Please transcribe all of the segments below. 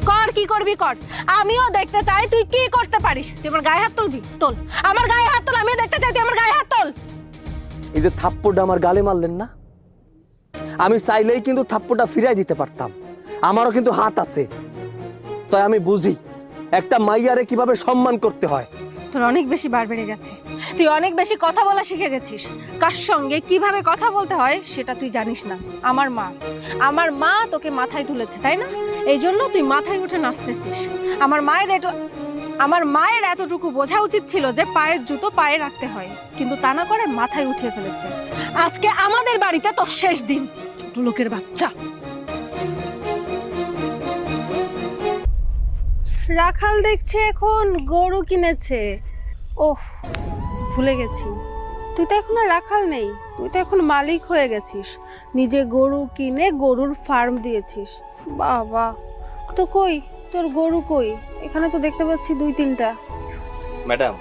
কর, কি করবি কর, আমিও দেখতে চাই তুই কি করতে পারিস। তুই আমার গায়ে হাত তুলবি, তোল আমার গায়ে হাত তোল, আমিও দেখতে চাই তুই আমার গায়ে হাত তোল। এই যে থাপ্পড়টা আমার গালে মারলেন না, আমি চাইলেই কিন্তু থাপ্পড়টা ফিরাই দিতে পারতাম। আমারও কিন্তু হাত আছে, তাই আমি বুঝি একটা মাইয়ারে কিভাবে সম্মান করতে হয়। তোর অনেক বেশি বার বেড়ে গেছে, তুই অনেক বেশি কথা বলা শিখে গেছিস। কার সঙ্গে কিভাবে কথা বলতে হয় সেটা তুই জানিস না। আমার মা তোকে মাথায় তুলেছে, তাই না? এই জন্য তুই মাথায় উঠে নাচতেছিস। আমার মায়ের এতটুকু বোঝা উচিত ছিল যে পায়ের জুতো পায়ে রাখতে হয়, কিন্তু তা না করে মাথায় উঠিয়ে ফেলেছে। আজকে আমাদের বাড়িতে তোর শেষ দিন, ছোট লোকের বাচ্চা। রাখাল দেখছে এখন গরু কিনেছে। ওহ, ভুলে গেছি, তুই তো এখন আর রাখাল নেই, তুই তো এখন মালিক হয়ে গেছিস। নিজে গরু কিনে গরুর ফার্ম দিয়েছিস। বাবা, তো কই তোর গরু কই? এখানে তো দেখতে পাচ্ছি 2-3টা। ম্যাডাম,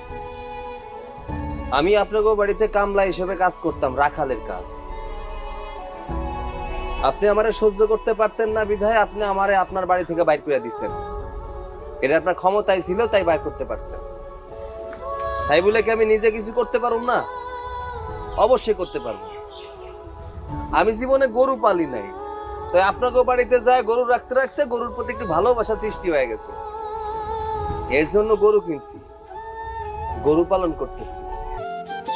আমি আপনাকে বাড়িতে কামলা হিসেবে কাজ করতাম, রাখালের কাজ। আপনি আমারে সহ্য করতে পারতেন না বিধায় আপনি আমারে আপনার বাড়ি থেকে বাইর করে দিচ্ছেন। এটা আপনার ক্ষমতায় ছিল তাই বাইর করতে পারছেন। তাই বলে কি আমি নিজে কিছু করতে পারুম না? অবশ্যই করতে পারবো। আমি জীবনে গরু পালি নাই, তো আপনাকে বাড়িতে যায় গরু রাখতে রাখতে গরুর প্রতি একটু ভালোবাসা সৃষ্টি হয়ে গেছে। এর জন্য গরু কিনছি, গরু পালন করতেছি।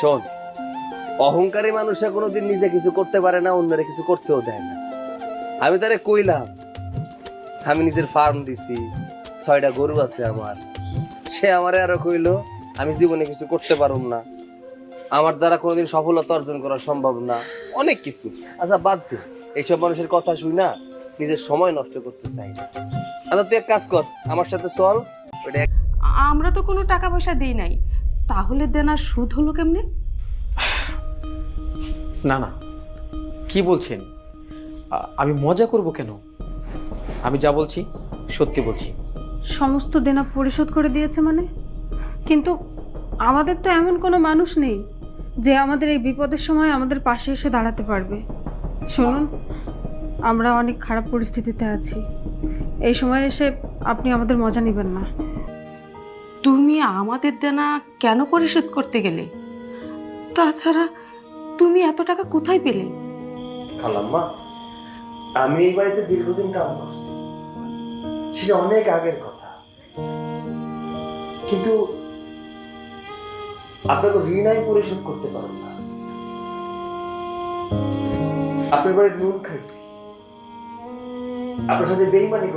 শোন, অহংকারী মানুষরা কোনোদিন নিজে কিছু করতে পারে না, অন্যরা কিছু করতেও দেয় না। আমি তারে কইলাম আমি নিজের ফার্ম দিছি, 6টা গরু আছে আমার। সে আমারে আরো কইলো আমি জীবনে কিছু করতে পারুম না, আমার দ্বারা কোনোদিন সফলতা অর্জন করা সম্ভব না, অনেক কিছু। আচ্ছা বাদ দে, এইসব মানুষের কথা শুই না নিজের সময় নষ্ট করতে চাই না। আচ্ছা তুই এক কাজ কর, আমার সাথে চল। আমরা তো কোনো টাকা পয়সা দিই নাই, তাহলে দেনার সুদ হলো কেমনে? না না, কি বলছেন? আমি মজা করব কেন? আমি যা বলছি সত্যি বলছি। সমস্ত দেনা পরিশোধ করে দিয়েছে মানে? কিন্তু আমাদের তো এমন কোনো মানুষ নেই যে আমাদের এই বিপদের সময় আমাদের পাশে এসে দাঁড়াতে পারবে। শুনুন, আমরা অনেক খারাপ পরিস্থিতিতে আছি, এই সময় এসে আপনি আমাদের মজা নেবেন না। তুমি আমাদের দেনা কেন পরিশোধ করতে গেলে? তাছাড়া তুমি এত টাকা কোথায় পেলে? খালাম্মা, আমি এই বাড়িতে দীর্ঘদিন কাজ করছি, সেটা অনেক আগের কথা। কিন্তু আপনাকে ঋণ আমি পরিশোধ করতে পারব না। আপনার বাড়ির নুন খাইছি, আপনার সাথে বেইমানি